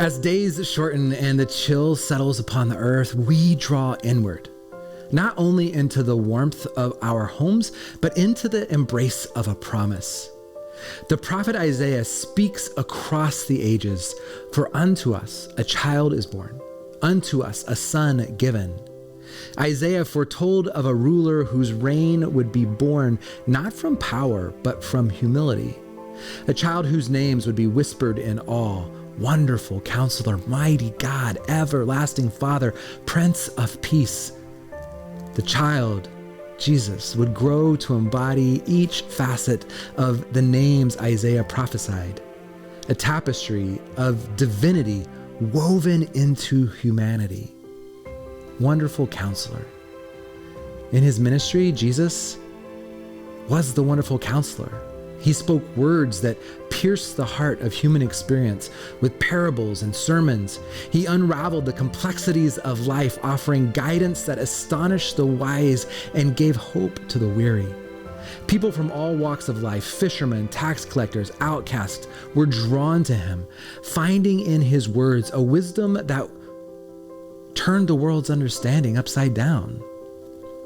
As days shorten and the chill settles upon the earth, we draw inward, not only into the warmth of our homes, but into the embrace of a promise. The prophet Isaiah speaks across the ages, "For unto us a child is born, unto us a son given." Isaiah foretold of a ruler whose reign would be born not from power, but from humility. A child whose names would be whispered in awe: Wonderful Counselor, Mighty God, Everlasting Father, Prince of Peace. The child, Jesus, would grow to embody each facet of the names Isaiah prophesied, a tapestry of divinity woven into humanity. Wonderful Counselor. In his ministry, Jesus was the Wonderful Counselor. He spoke words that pierced the heart of human experience with parables and sermons. He unraveled the complexities of life, offering guidance that astonished the wise and gave hope to the weary. People from all walks of life, fishermen, tax collectors, outcasts, were drawn to him, finding in his words a wisdom that turned the world's understanding upside down.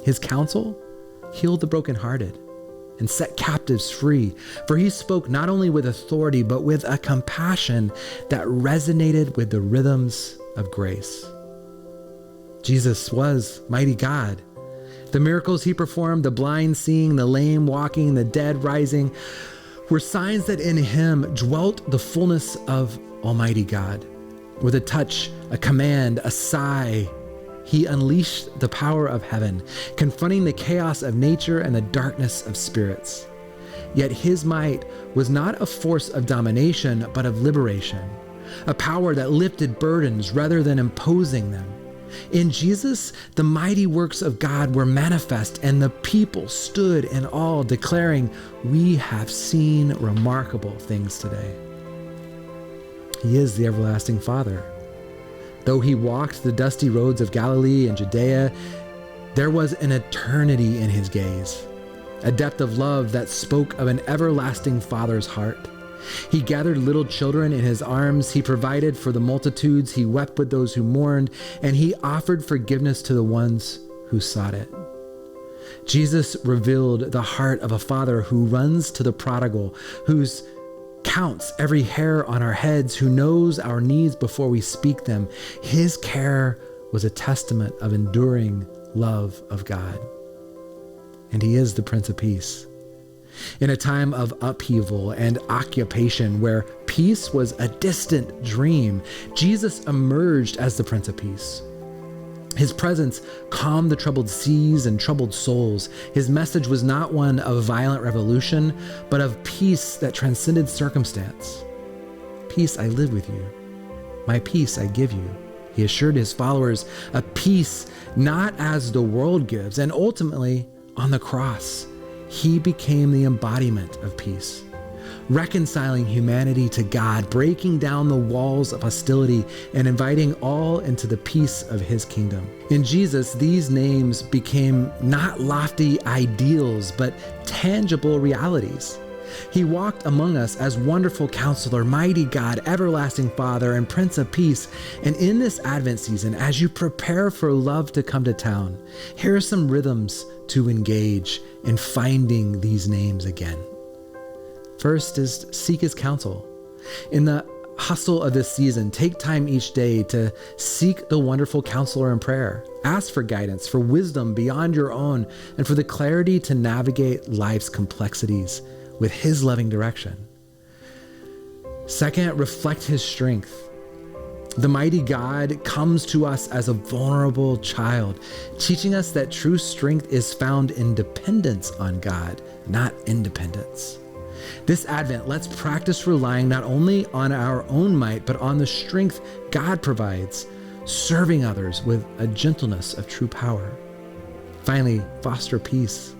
His counsel healed the brokenhearted and set captives free, for he spoke not only with authority, but with a compassion that resonated with the rhythms of grace. Jesus was mighty God. The miracles he performed, the blind seeing, the lame walking, the dead rising, were signs that in him dwelt the fullness of Almighty God. With a touch, a command, a sigh, he unleashed the power of heaven, confronting the chaos of nature and the darkness of spirits. Yet his might was not a force of domination, but of liberation, a power that lifted burdens rather than imposing them. In Jesus, the mighty works of God were manifest, and the people stood in awe, declaring, "We have seen remarkable things today." He is the everlasting Father. Though he walked the dusty roads of Galilee and Judea, there was an eternity in his gaze, a depth of love that spoke of an everlasting Father's heart. He gathered little children in his arms, he provided for the multitudes, he wept with those who mourned, and he offered forgiveness to the ones who sought it. Jesus revealed the heart of a father who runs to the prodigal, whose counts every hair on our heads, who knows our needs before we speak them. His care was a testament of enduring love of God. And he is the Prince of Peace. In a time of upheaval and occupation where peace was a distant dream, Jesus emerged as the Prince of Peace. His presence calmed the troubled seas and troubled souls. His message was not one of violent revolution, but of peace that transcended circumstance. "Peace I live with you. My peace I give you," he assured his followers, a peace not as the world gives. And ultimately, on the cross, he became the embodiment of peace, reconciling humanity to God, breaking down the walls of hostility, and inviting all into the peace of his kingdom. In Jesus, these names became not lofty ideals, but tangible realities. He walked among us as Wonderful Counselor, Mighty God, Everlasting Father, and Prince of Peace. And in this Advent season, as you prepare for love to come to town, here are some rhythms to engage in finding these names again. First is seek his counsel. In the hustle of this season, take time each day to seek the Wonderful Counselor in prayer. Ask for guidance, for wisdom beyond your own, and for the clarity to navigate life's complexities with his loving direction. Second, reflect his strength. The mighty God comes to us as a vulnerable child, teaching us that true strength is found in dependence on God, not independence. This Advent, let's practice relying not only on our own might, but on the strength God provides, serving others with a gentleness of true power. Finally, foster peace.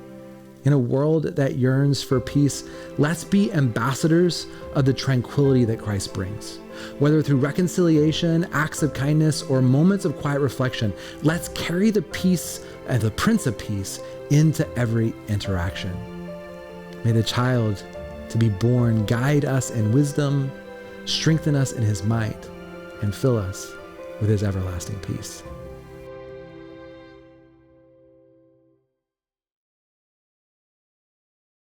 In a world that yearns for peace, let's be ambassadors of the tranquility that Christ brings. Whether through reconciliation, acts of kindness, or moments of quiet reflection, let's carry the peace and the Prince of Peace into every interaction. May the child to be born guide us in wisdom, strengthen us in his might, and fill us with his everlasting peace.